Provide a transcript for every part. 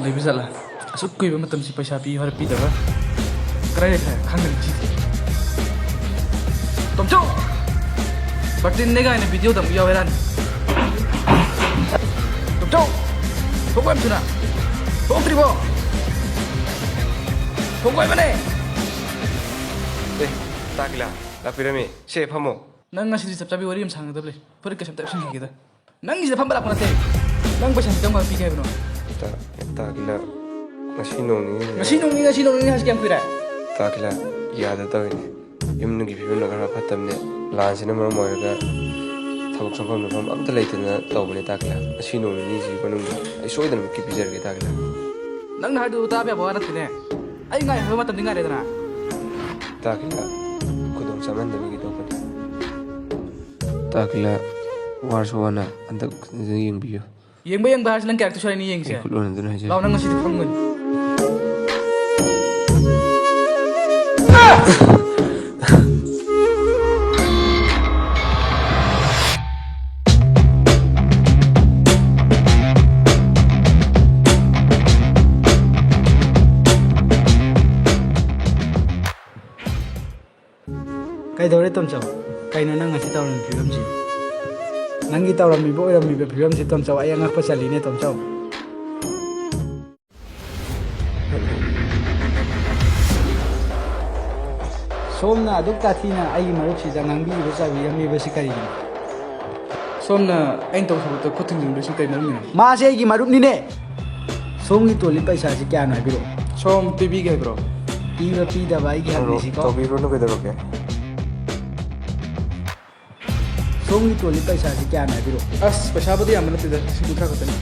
लेबी चला असुक कुछ भी मतलब सी पैसा पी हर पी दबा कराए है खाने की चीज तुम चो बर्तन ने गाने वीडियो तम याव रन तुम चो फोकस सुना फोकस रिबो फोकस बने ताकला लापिरमी से फमो नंग ngasi सब चाबी वरी हम सांग दबले फुर के सब तक kita nang isi फम बला कोना nang पैसा कम पी के बनो ताकला ngasi nongni has kiam kuira ताकला याद तवने यमनुगी फिबन नगर फतमने लांसिना मरम मोयगा थबक संफम नफम अमता लेतना तवबने ताकला ngasi nongni जी बनुंग ai soidan ki pijarge ताकला nang na hadu ta bya bawa ratine ai ngai ho matam dinga redana ताकला खुदम सामान दबी तो पता ताकला वारसोना अंदक यंग बियो yang bahas nang karakter soal ini yang sih kulon dun haja lawan nang ngasih dipangun Kay daw ito msaw, kay na nang ngasih tawang film si. Nangi tawang mi boy mi film si tom saw ayang ako sa linya tom saw. Somna aduk tatina ay maruk si jangang bi ibu sa bi ami besi kari. somna ain tau sabu to kuting jing dosi kai nang Mas ay maruk ni ne. Som ni toli paisa si kya na biro. som tv ke bro Iba pida ba iki hak si ko. तो बीरो no केदरो के Som ni toli paisa si kya na biro. as पैसा बदी amna tida sibutra kotani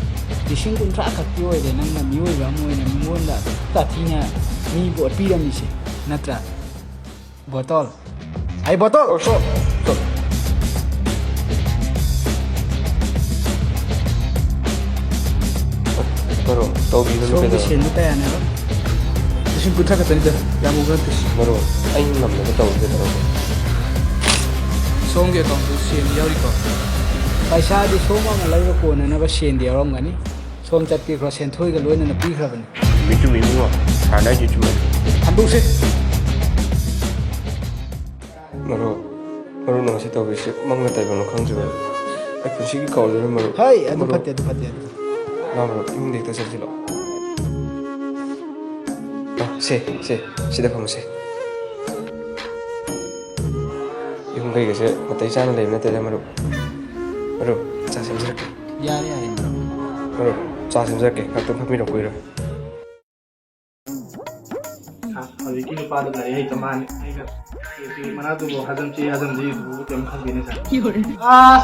Dising kuntra khati oy de nang na mioi ba moi na mon da tatina ni bo pida mi si. Natra. Botol. Ay botol. ओ सो तो मरो तो बीरो नो Som ni केदरो sen ni kaya na ba. sibutra kotani da yang ugan tis मरो आई नम ने तो केदरो som ke account sem yauri ko Paisa di soma nga lai ko na na ba sen di arom gani. Som chat pi kro sen thoi ga loina na pi khra ban. मिटू मिमो खाना जिचु andu se मरो मरो no से तो बिसे मंगना ताई बनो खंग जुबे आई खुशी की कॉल रे मरो Hai adu phatte adu phatte. ना मरो इम देखता चल जिलो से दे फम से इम गई से मतई चान ले न तेरे मरो मरो चा सेम जरके Ya ya ya. मरो चा सेम जरके खत फमी रो कोइरो hawiki ni padu lai hai taman ai ga mana tu hazam chi du tem khang bine sa Ah.